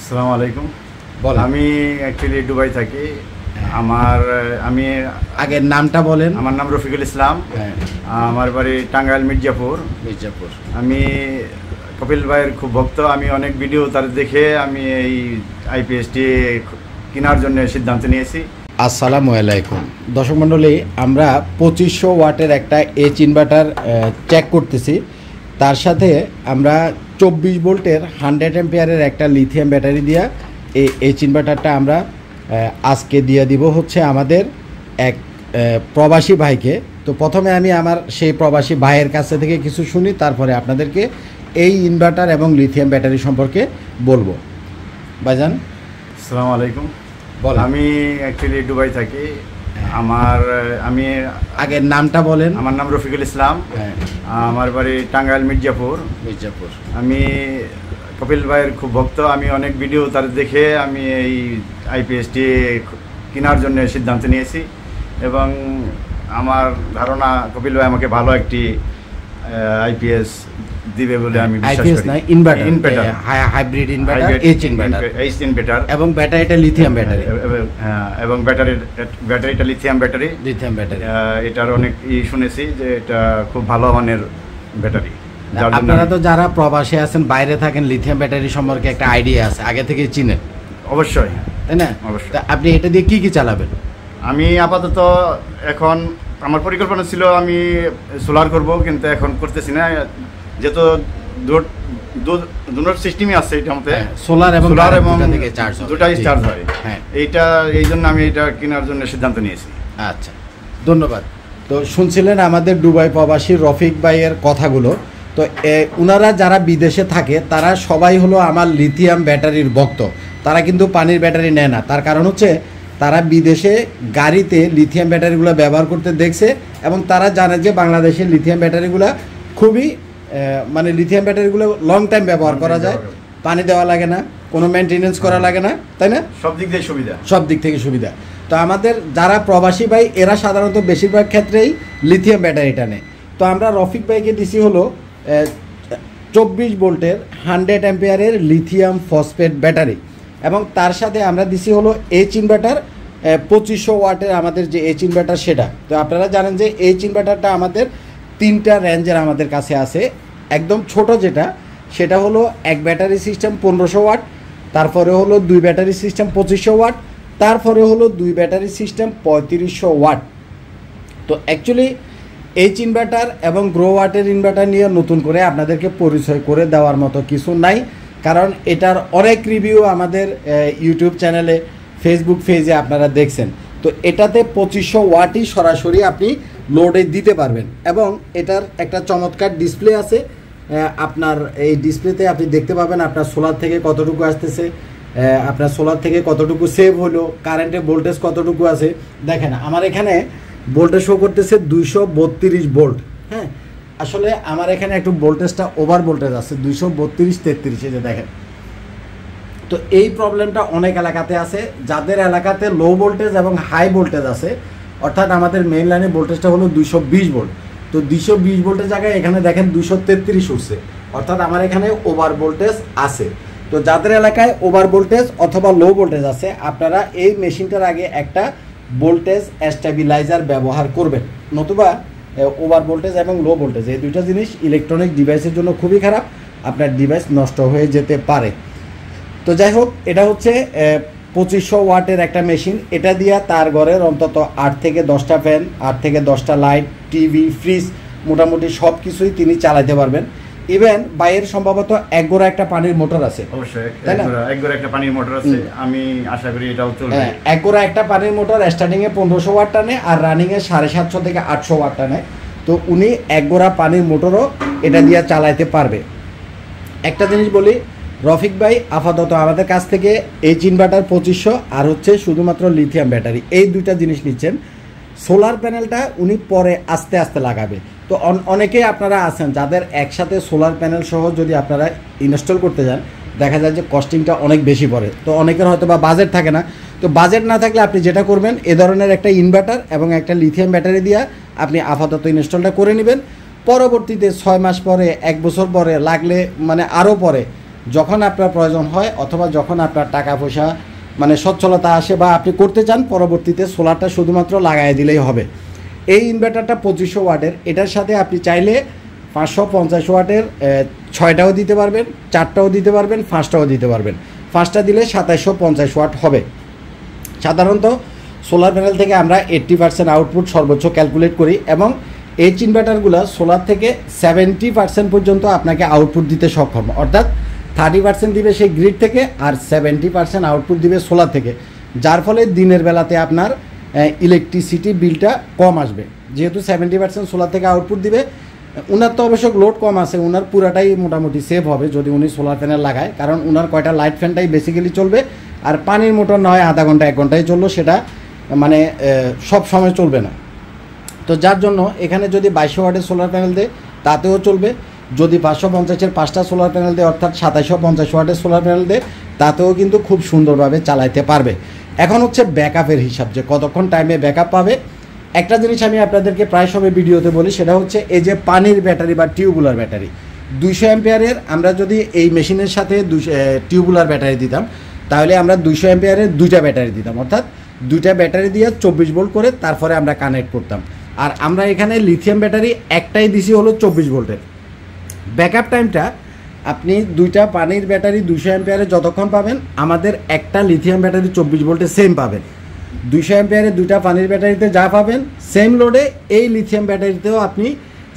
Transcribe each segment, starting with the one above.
আসসালামু আলাইকুম। বলেন। আমি অ্যাকচুয়ালি দুবাই থাকি। আমি আগের নামটা বলেন। আমার নাম রফিকুল ইসলাম। আমার বাড়ি টাঙ্গাইল মির্জাপুর। আমি কপিল ভাইয়ের খুব ভক্ত। আমি অনেক ভিডিও তার দেখে আমি এই আইপিএসটি কেনার জন্য সিদ্ধান্ত নিয়েছি। আসসালামু আলাইকুম দর্শক মণ্ডলী, আমরা 2500 ওয়াটের একটা এইচ ইনভার্টার চেক করতেছি। তার সাথে আমরা 24 ভোল্টের 100 অ্যাম্পিয়ারের একটা লিথিয়াম ব্যাটারি দিয়া এই এইচ ইনভার্টারটা আমরা আজকে দিয়ে দিব হচ্ছে আমাদের এক প্রবাসী ভাইকে। তো প্রথমে আমি আমার সেই প্রবাসী ভাইয়ের কাছে থেকে কিছু শুনি, তারপরে আপনাদেরকে এই ইনভার্টার এবং লিথিয়াম ব্যাটারি সম্পর্কে বলবো। ভাইজান আসসালামু আলাইকুম। বলেন। আমি অ্যাকচুয়ালি দুবাই থাকি। আমি আগের নামটা বলেন। আমার নাম রফিকুল ইসলাম। আমার বাড়ি টাঙ্গাইল মির্জাপুর। আমি কপিল ভাইয়ের খুব ভক্ত। আমি অনেক ভিডিও তার দেখে আমি এই আইপিএসটি কেনার জন্য সিদ্ধান্ত নিয়েছি এবং আমার ধারণা কপিল ভাই আমাকে ভালো একটি আইপিএস দিবে বলে আমি বিশ্বাস করি। Inverter hybrid inverter, H inverter এবং ব্যাটারিটা লিথিয়াম ব্যাটারি। এবং ব্যাটারিটা লিথিয়াম ব্যাটারি। এটার অনেক শুনেছি যে এটা খুব ভালো মানের ব্যাটারি। আপনারা তো যারা প্রবাসে আছেন, বাইরে থাকেন, লিথিয়াম ব্যাটারি সম্পর্কে একটা আইডিয়া আছে, আগে থেকে চিনেন অবশ্যই, তাই না? অবশ্যই। আপনি এটা দিয়ে কি কি চালাবেন? আমি আপাতত এখন আমার পরিকল্পনা ছিল আমি সোলার করব, কিন্তু এখন করতেছি না, যেহেতু দুটোর সিস্টেমই আছে এটার মধ্যে, সোলার এবং দুটাই চার্জ হয়। এই জন্য আমি এটা কেনার জন্য সিদ্ধান্ত নিয়েছি। আচ্ছা, ধন্যবাদ। তো শুনছিলেন আমাদের দুবাই প্রবাসী রফিক ভাইয়ের কথাগুলো। তো ওনারা যারা বিদেশে থাকে তারা সবাই হলো আমার লিথিয়াম ব্যাটারির ভক্ত। তারা কিন্তু পানির ব্যাটারি নেয় না। তার কারণ হচ্ছে তারা বিদেশে গাড়িতে লিথিয়াম ব্যাটারিগুলো ব্যবহার করতে দেখছে এবং তারা জানে যে বাংলাদেশের লিথিয়াম ব্যাটারিগুলো খুবই মানে লিথিয়াম ব্যাটারিগুলো লং টাইম ব্যবহার করা যায়, পানি দেওয়া লাগে না, কোনো মেনটেনেন্স করা লাগে না, তাই না? সব দিক থেকে সুবিধা, সব দিক থেকে সুবিধা। তো আমাদের যারা প্রবাসী ভাই এরা সাধারণত বেশিরভাগ ক্ষেত্রেই লিথিয়াম ব্যাটারিটা নেয়। তো আমরা রফিক ভাইকে দিছি হলো 24 ভোল্টের 100 অ্যাম্পিয়ারের লিথিয়াম ফসফেট ব্যাটারি এবং তার সাথে আমরা দিছি হলো এইচ ইনভার্টার 2500 ওয়াটের আমাদের যে এইচ ইনভার্টার সেটা। তো আপনারা জানেন যে এইচ ইনভার্টারটা আমাদের 3টা রেঞ্জের আমাদের কাছে আছে। একদম ছোট যেটা সেটা হলো এক ব্যাটারি সিস্টেম 1500 ওয়াট, তারপরে হলো 2 ব্যাটারি সিস্টেম 2500 ওয়াট, তারপরে হলো 2 ব্যাটারি সিস্টেম 3500 ওয়াট। তো অ্যাকচুয়ালি এইচ ইনভার্টার এবং গ্রো ওয়াটের ইনভার্টার নিয়ে নতুন করে আপনাদেরকে পরিচয় করে দেওয়ার মতো কিছু নাই, কারণ এটার অনেক রিভিউ আমাদের ইউটিউব চ্যানেলে, ফেসবুক পেজে আপনারা দেখছেন। তো এটাতে 2500 ওয়াটই সরাসরি আপনি লোডে দিতে পারবেন এবং এটার একটা চমৎকার ডিসপ্লে আছে। আপনার এই ডিসপ্লেতে আপনি দেখতে পাবেন আপনার সোলার থেকে কতটুকু আসতেছে, আপনার সোলার থেকে কতটুকু সেভ হলো, কারেন্টের ভোল্টেজ কতটুকু আছে। দেখেন আমার এখানে ভোল্টেজ শো করতেছে 232 ভোল্ট। হ্যাঁ, আসলে আমার এখানে একটু ভোল্টেজটা ওভার ভোল্টেজ আছে 232-33, এই যে দেখেন। তো এই প্রবলেমটা অনেক এলাকাতে আছে। যাদের এলাকাতে লো ভোল্টেজ এবং হাই ভোল্টেজ আছে, অর্থাৎ আমাদের মেইন লাইনে ভোল্টেজটা হলো 220 ভোল্ট, তো 220 ভোল্টের জায়গায় এখানে দেখেন 233 উঠছে, অর্থাৎ আমার এখানে ওভার ভোল্টেজ আছে। তো যাদের এলাকায় ওভার ভোল্টেজ অথবা লো ভোল্টেজ আছে, আপনারা এই মেশিনটার আগে একটা ভোল্টেজ স্টেবিলাইজার ব্যবহার করবেন, নতুবা ওভার ভোল্টেজ এবং লো ভোল্টেজ এই দুইটা জিনিস ইলেকট্রনিক ডিভাইসের জন্য খুবই খারাপ, আপনার ডিভাইস নষ্ট হয়ে যেতে পারে। তো যাই হোক, এটা হচ্ছে 2500 ওয়াটের একটা মেশিন। এটা দিয়ে তার ঘরের অন্তত 8 থেকে 10টা ফ্যান, 8 থেকে 10টা লাইট, টিভি, ফ্রিজ, মোটামুটি সব কিছুই তিনি চালাতে পারবেন। ইভেন বাইরের সম্ভবত এক গোড়া একটা পানির মোটর আছে। অবশ্যই এক গোড়া একটা পানির মোটর আছে, আমি আশা করি এটাও চলবে। এক গোড়া একটা পানির মোটর স্টার্টিং এ 1500 ওয়াট টানে আর রানিং এ 750 থেকে 800 ওয়াট টানে। তো উনি এক গোড়া পানির মোটরও এটা দিয়ে চালাতে পারবে। একটা জিনিস বলি, রফিক ভাই আপাতত আমাদের কাছ থেকে এইচ ইনভার্টার 2500 আর হচ্ছে শুধুমাত্র লিথিয়াম ব্যাটারি, এই দুইটা জিনিস নিচ্ছেন। সোলার প্যানেলটা উনি পরে আস্তে আস্তে লাগাবে। তো অনেকেই আপনারা আছেন যাদের একসাথে সোলার প্যানেল সহ যদি আপনারা ইনস্টল করতে যান, দেখা যায় যে কস্টিংটা অনেক বেশি পড়ে। তো অনেকের হয়তো বা বাজেট থাকে না। তো বাজেট না থাকলে আপনি যেটা করবেন, এ ধরনের একটা ইনভার্টার এবং একটা লিথিয়াম ব্যাটারি দিয়ে আপনি আপাতত ইনস্টলটা করে নেবেন। পরবর্তীতে 6 মাস পরে, 1 বছর পরে, লাগলে মানে আরও পরে যখন আপনার প্রয়োজন হয় অথবা যখন আপনার টাকা পয়সা মানে সচ্ছলতা আসে বা আপনি করতে চান, পরবর্তীতে সোলারটা শুধুমাত্র লাগাই দিলেই হবে। এই ইনভার্টারটা 2500 ওয়াটের, এটার সাথে আপনি চাইলে 550 ওয়াটের 6টাও দিতে পারবেন, 4টাও দিতে পারবেন, 5টাও দিতে পারবেন। 5টা দিলে 2750 ওয়াট হবে। সাধারণত সোলার প্যানেল থেকে আমরা 80% আউটপুট সর্বোচ্চ ক্যালকুলেট করি এবং এই ইনভার্টারগুলো সোলার থেকে 70% পর্যন্ত আপনাকে আউটপুট দিতে সক্ষম, অর্থাৎ 30% দিবে সেই গ্রিড থেকে আর 70% আউটপুট দিবে সোলার থেকে, যার ফলে দিনের বেলাতে আপনার ইলেকট্রিসিটি বিলটা কম আসবে। যেহেতু 70% সোলার থেকে আউটপুট দিবে, ওনার তো অবশ্য লোড কম আছে, ওনার পুরাটাই মোটামুটি সেভ হবে যদি উনি সোলার প্যানেল লাগায়, কারণ ওনার কয়টা লাইট ফ্যানটাই বেসিক্যালি চলবে, আর পানির মোটর না হয় আধা ঘন্টা 1 ঘন্টায় চললো, সেটা মানে সব সময় চলবে না। তো যার জন্য এখানে যদি 2200 ওয়াটের সোলার প্যানেল দেয় তাতেও চলবে, যদি 550-এর 5টা সোলার প্যানেল দেয় অর্থাৎ 2750 ওয়াটের সোলার প্যানেল দেয় তাতেও কিন্তু খুব সুন্দরভাবে চালাইতে পারবে। এখন হচ্ছে ব্যাকআপের হিসাব, যে কতক্ষণ টাইমে ব্যাকআপ পাবে। একটা জিনিস আমি আপনাদেরকে প্রায় সময় ভিডিওতে বলি, সেটা হচ্ছে এই যে পানির ব্যাটারি বা টিউবুলার ব্যাটারি 200 অ্যাম্পিয়ারের, আমরা যদি এই মেশিনের সাথে টিউবুলার ব্যাটারি দিতাম তাহলে আমরা 200 অ্যাম্পিয়ারের 2টা ব্যাটারি দিতাম, অর্থাৎ 2টা ব্যাটারি দিয়ে 24 ভোল্ট করে তারপরে আমরা কানেক্ট করতাম। আর আমরা এখানে লিথিয়াম ব্যাটারি একটাই দিছি হলো 24 ভোল্টের। ব্যাকআপ টাইমটা আপনি 2টা পানির ব্যাটারি 200 অ্যাম্পিয়ারে যতক্ষণ পাবেন, আমাদের একটা লিথিয়াম ব্যাটারি 24 ভোল্টে সেম পাবেন। 200 অ্যাম্পিয়ারে 2টা পানির ব্যাটারিতে যা পাবেন সেম লোডে এই লিথিয়াম ব্যাটারিতেও আপনি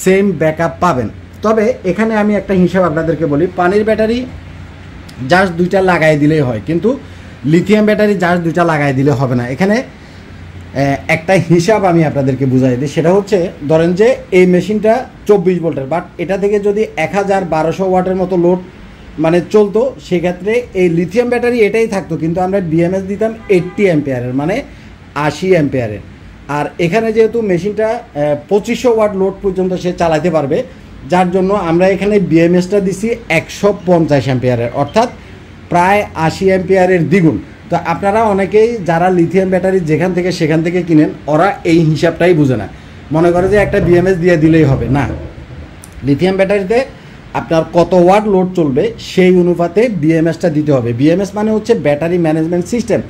সেম ব্যাকআপ পাবেন। তবে এখানে আমি একটা হিসাব আপনাদেরকে বলি, পানির ব্যাটারি জাস্ট 2টা লাগাই দিলেই হয়, কিন্তু লিথিয়াম ব্যাটারি জাস্ট 2টা লাগাই দিলে হবে না। এখানে একটা হিসাব আমি আপনাদেরকে বুঝাই দিই, সেটা হচ্ছে ধরেন যে এই মেশিনটা 24 ভোল্টের, বাট এটা থেকে যদি 1200 ওয়াটের মতো লোড মানে চলতো, সেক্ষেত্রে এই লিথিয়াম ব্যাটারি এটাই থাকতো, কিন্তু আমরা বিএমএস দিতাম 80 অ্যাম্পিয়ারের মানে 80 অ্যাম্পিয়ারের। আর এখানে যেহেতু মেশিনটা 2500 ওয়াট লোড পর্যন্ত সে চালাতে পারবে, যার জন্য আমরা এখানে বিএমএসটা দিছি 150 অ্যাম্পিয়ারের, অর্থাৎ প্রায় 80 অ্যাম্পিয়ারের দ্বিগুণ। তো আপনারা অনেকেই যারা লিথিয়াম ব্যাটারি যেখান থেকে সেখান থেকে কিনেন, ওরা এই হিসাবটাই বুঝে না, মনে করে যে একটা বিএমএস দিয়ে দিলেই হবে। না, লিথিয়াম ব্যাটারিতে আপনার কত ওয়াট লোড চলবে সেই অনুপাতে বিএমএসটা দিতে হবে। বিএমএস মানে হচ্ছে ব্যাটারি ম্যানেজমেন্ট সিস্টেম।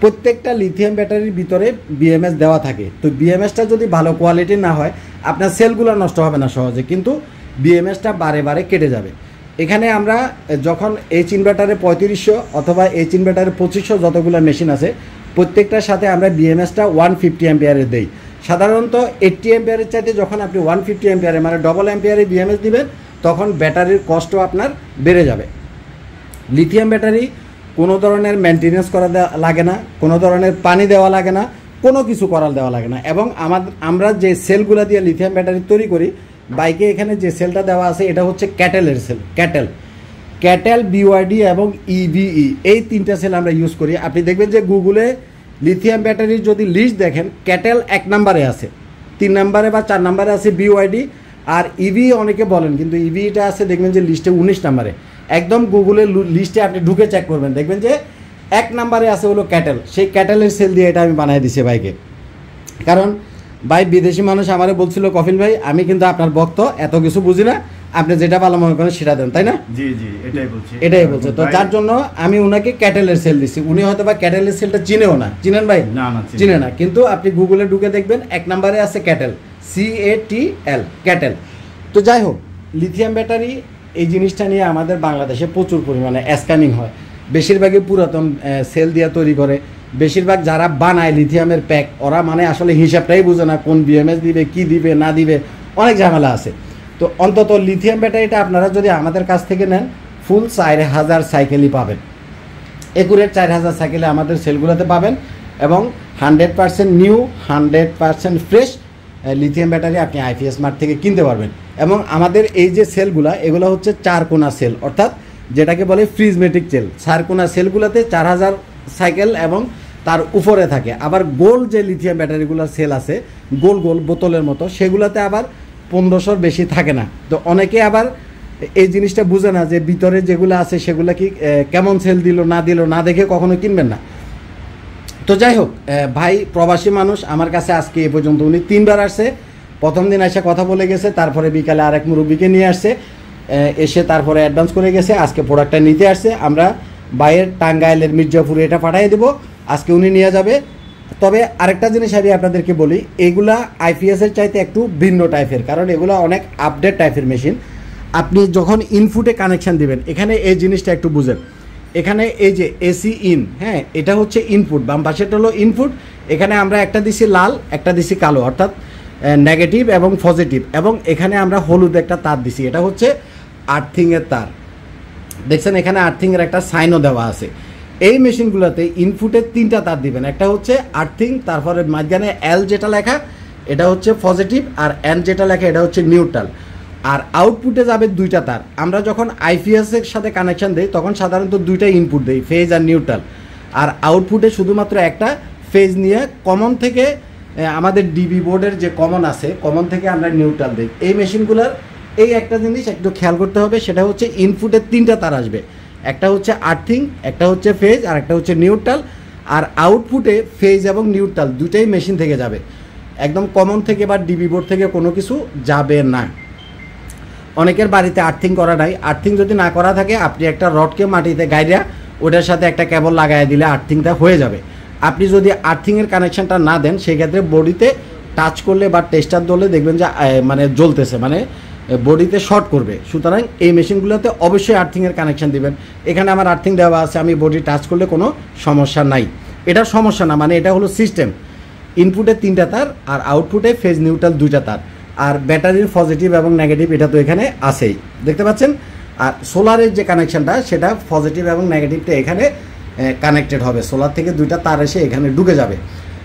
প্রত্যেকটা লিথিয়াম ব্যাটারির ভিতরে বিএমএস দেওয়া থাকে। তো বিএমএসটা যদি ভালো কোয়ালিটির না হয়, আপনার সেলগুলো নষ্ট হবে না সহজে, কিন্তু বিএমএসটা বারে বারে কেটে যাবে। এখানে আমরা যখন এইচ ইনভার্টারে 3500 অথবা এইচ ইনভার্টারে 2500 যতগুলো মেশিন আছে, প্রত্যেকটার সাথে আমরা বিএমএসটা 150 অ্যাম্পিয়ারের দেই। সাধারণত 80 অ্যাম্পিয়ারের চাইতে যখন আপনি 150 অ্যাম্পিয়ারে মানে ডবল অ্যাম্পিয়ারে বিএমএস দিবেন, তখন ব্যাটারির কস্টও আপনার বেড়ে যাবে। লিথিয়াম ব্যাটারি কোনো ধরনের মেনটেনেন্স করা লাগে না, কোনো ধরনের পানি দেওয়া লাগে না, কোনো কিছু করার দেওয়া লাগে না। এবং আমরা যে সেলগুলো দিয়ে লিথিয়াম ব্যাটারি তৈরি করি, বাইকে এখানে যে সেলটা দেওয়া আছে এটা হচ্ছে ক্যাটেলের সেল। ক্যাটেল বিওয়াইডি এবং ইভিই, এই 3টা সেল আমরা ইউজ করি। আপনি দেখবেন যে গুগলে লিথিয়াম ব্যাটারির যদি লিস্ট দেখেন, ক্যাটেল 1 নম্বরে আছে, 3 নম্বরে বা 4 নম্বরে আছে বিওয়াইডি, আর ইভি অনেকে বলেন, কিন্তু ইভিটা আছে দেখবেন যে লিস্টে 19 নম্বরে। একদম গুগলের লিস্টে আপনি ঢুকে চেক করবেন, দেখবেন যে 1 নম্বরে আছে হলো ক্যাটেল। সেই ক্যাটেলের সেল দিয়ে এটা আমি বানিয়ে দিছি বাইকে। কারণ ভাই বিদেশি মানুষ আমারে বলছিল, কফিল ভাই আমি কিন্তু আপনার ভক্ত, এত কিছু বুঝি না, আপনি যেটা ভালো মনে করেন সেটা দেন, তাই না? জি জি, এটাই বলছে। তো যার জন্য আমি উনাকে ক্যাটেলের সেল দিছি। উনি হয়তো বা ক্যাটেলের সেলটা চিনেও না। চিনেন ভাই? না, চিনে না, কিন্তু আপনি গুগলে ঢুকে দেখবেন 1 নম্বরে আছে ক্যাটেল, CATL, ক্যাটেল। তো যাই হোক, লিথিয়াম ব্যাটারি এই জিনিসটা নিয়ে আমাদের বাংলাদেশে প্রচুর পরিমাণে স্ক্যামিং হয়। বেশিরভাগই পুরাতন সেল দিয়ে তৈরি করে। বেশিরভাগ যারা বানায় লিথিয়ামের প্যাক, ওরা মানে আসলে হিসাবটাই বুঝে না, কোন বিএমএস দিবে, কি দিবে না দিবে, অনেক ঝামেলা আছে। তো অন্তত লিথিয়াম ব্যাটারিটা আপনারা যদি আমাদের কাছ থেকে নেন, ফুল 4000 সাইকেলই পাবেন, একুরেট 4000 সাইকেলে আমাদের সেলগুলোতে পাবেন। এবং 100% নিউ, 100% ফ্রেশ লিথিয়াম ব্যাটারি আপনি আইপিএস মার্ট থেকে কিনতে পারবেন। এবং আমাদের এই যে সেলগুলো, এগুলো হচ্ছে 4 কোনা সেল, অর্থাৎ যেটাকে বলে প্রিজমেটিক সেল। 4 কোনা সেলগুলোতে 4000 সাইকেল এবং তার উপরে থাকে। আবার গোল যে লিথিয়াম ব্যাটারিগুলোর সেল আছে, গোল গোল বোতলের মতো, সেগুলোতে আবার 1500 বেশি থাকে না। তো অনেকে আবার এই জিনিসটা বুঝে না যে ভিতরে যেগুলো আছে সেগুলো কি কেমন সেল দিল না দেখে কখনো কিনবেন না। তো যাই হোক, ভাই প্রবাসী মানুষ আমার কাছে আজকে এ পর্যন্ত উনি 3বার আসছে। প্রথম দিন এসে কথা বলে গেছে, তারপরে বিকালে আরেক মুরব্বীকে নিয়ে আসছে। এসে তারপরে অ্যাডভান্স করে গেছে, আজকে প্রোডাক্টটা নিতে আসছে। আমরা বাইরের টাঙ্গাইলের মির্জাপুরে এটা পাঠিয়ে দেবো, আজকে উনি নিয়ে যাবে। তবে আরেকটা জিনিস আমি আপনাদেরকে বলি, এগুলা আইপিএসের চাইতে একটু ভিন্ন টাইপের, কারণ এগুলো অনেক আপডেট টাইপের মেশিন। আপনি যখন ইনপুটে কানেকশান দিবেন, এখানে এই জিনিসটা একটু বুঝেন। এখানে এই যে এসি ইন, হ্যাঁ, এটা হচ্ছে ইনপুট, বাম পাশেটা হলো ইনপুট। এখানে আমরা একটা দিছি লাল, একটা দিছি কালো, অর্থাৎ নেগেটিভ এবং পজিটিভ, এবং এখানে আমরা হলুদ একটা তার দিছি, এটা হচ্ছে আর্থিংয়ের তার। দেখছেন এখানে আর্থিংয়ের একটা সাইনও দেওয়া আছে। এই মেশিনগুলোতে ইনপুটের 3টা তার দিবেন, একটা হচ্ছে আর্থিং, তারপরে মাঝখানে এল যেটা লেখা এটা হচ্ছে পজিটিভ, আর এন যেটা লেখা এটা হচ্ছে নিউট্রাল। আর আউটপুটে যাবে 2টা তার। আমরা যখন আইপিএসের সাথে কানেকশান দিই তখন সাধারণত 2টা ইনপুট দিই, ফেজ আর নিউট্রাল। আর আউটপুটে শুধুমাত্র একটা ফেজ নিয়ে কমন থেকে, আমাদের ডিবি বোর্ডের যে কমন আছে, কমন থেকে আমরা নিউট্রাল দিই। এই মেশিনগুলোর এই একটা জিনিস একটু খেয়াল করতে হবে, সেটা হচ্ছে ইনপুটের 3টা তার আসবে, একটা হচ্ছে আর্থিং, একটা হচ্ছে ফেজ, আর একটা হচ্ছে নিউট্রাল। আর আউটপুটে ফেজ এবং নিউট্রাল দুটাই মেশিন থেকে যাবে, একদম কমন থেকে বা ডিবি বোর্ড থেকে কোনো কিছু যাবে না। অনেকের বাড়িতে আর্থিং করা নাই, আর্থিং যদি না করা থাকে আপনি একটা রডকে মাটিতে গাইরা ওটার সাথে একটা কেবল লাগাই দিলে আর্থিংটা হয়ে যাবে। আপনি যদি আর্থিংয়ের কানেকশানটা না দেন, সেক্ষেত্রে বডিতে টাচ করলে বা টেস্টার ধরলে দেখবেন যে মানে জ্বলতেছে, মানে বডিতে শর্ট করবে। সুতরাং এই মেশিনগুলোতে অবশ্যই আর্থিংয়ের কানেকশান দিবেন। এখানে আমার আর্থিং দেওয়া আছে, আমি বডি টাচ করলে কোনো সমস্যা নাই, এটা সমস্যা না, মানে এটা হলো সিস্টেম। ইনপুটে 3টা তার আর আউটপুটে ফেজ নিউট্রাল 2টা তার। আর ব্যাটারির পজিটিভ এবং নেগেটিভ এটা তো এখানে আছেই, দেখতে পাচ্ছেন। আর সোলারের যে কানেকশানটা সেটা পজিটিভ এবং নেগেটিভটা এখানে কানেক্টেড হবে, সোলার থেকে 2টা তার এসে এখানে ঢুকে যাবে।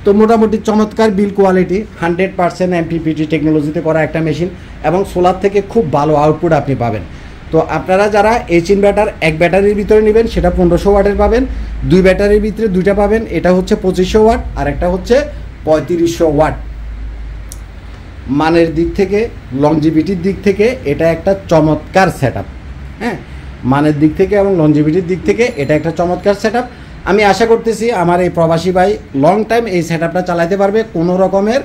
তো মোটামুটি চমৎকার বিল কোয়ালিটি, 100% এমপিপিটি টেকনোলজিতে করা একটা মেশিন, এবং সোলার থেকে খুব ভালো আউটপুট আপনি পাবেন। তো আপনারা যারা এইচ ইনভার্টার এক ব্যাটারির ভিতরে নেবেন সেটা 1500 ওয়াটের পাবেন, 2 ব্যাটারির ভিতরে 2টা পাবেন, এটা হচ্ছে 2500 ওয়াট আর একটা হচ্ছে 3500 ওয়াট। মানের দিক থেকে, লংজিভিটির দিক থেকে এটা একটা চমৎকার সেটআপ। হ্যাঁ, মানের দিক থেকে এবং লংজিভিটির দিক থেকে এটা একটা চমৎকার সেটআপ। আমি আশা করতেছি আমার এই প্রবাসী ভাই লং টাইম এই সেটআপটা চালাতে পারবে কোনো রকমের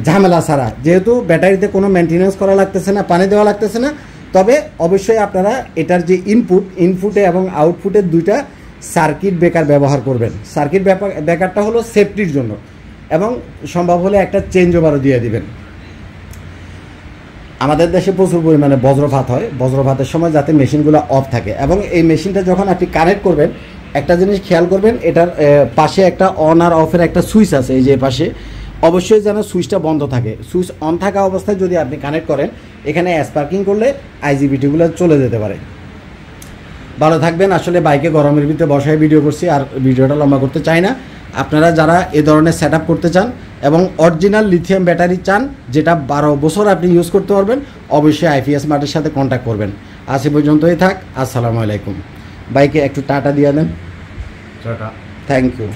ঝামেলা ছাড়া, যেহেতু ব্যাটারিতে কোনো মেনটেন্যান্স করা লাগতেছে না, পানি দেওয়া লাগতেছে না। তবে অবশ্যই আপনারা এটার যে ইনপুটে এবং আউটপুটে 2টা সার্কিট ব্রেকার ব্যবহার করবেন। সার্কিট ব্রেকারটা হলো সেফটির জন্য, এবং সম্ভব হলে একটা চেঞ্জ ওভারও দিয়ে দিবেন। আমাদের দেশে প্রচুর পরিমাণে বজ্রপাত হয়, বজ্রপাতের সময় যাতে মেশিনগুলো অফ থাকে। এবং এই মেশিনটা যখন আপনি কানেক্ট করবেন একটা জিনিস খেয়াল করবেন, এটার পাশে একটা অন আর অফের একটা সুইচ আছে, এই যে পাশে, অবশ্যই যেন সুইচটা বন্ধ থাকে। সুইচ অন থাকা অবস্থায় যদি আপনি কানেক্ট করেন, এখানে স্পার্কিং করলে আইজিবিটিগুলো চলে যেতে পারে। ভালো থাকবেন। আসলে বাইকে গরমের ভিতরে বসায় ভিডিও করছি, আর ভিডিওটা লম্বা করতে চাই না। আপনারা যারা এ ধরনের সেটআপ করতে চান এবং অরিজিনাল লিথিয়াম ব্যাটারি চান, যেটা 12 বছর আপনি ইউজ করতে পারবেন, অবশ্যই আইপিএস মার্টের সাথে কন্ট্যাক্ট করবেন। আজ এ পর্যন্তই থাক। আসসালামু আলাইকুম। বাইকে একটু টাটা দিয়ে দেন। টাটা। Thank you.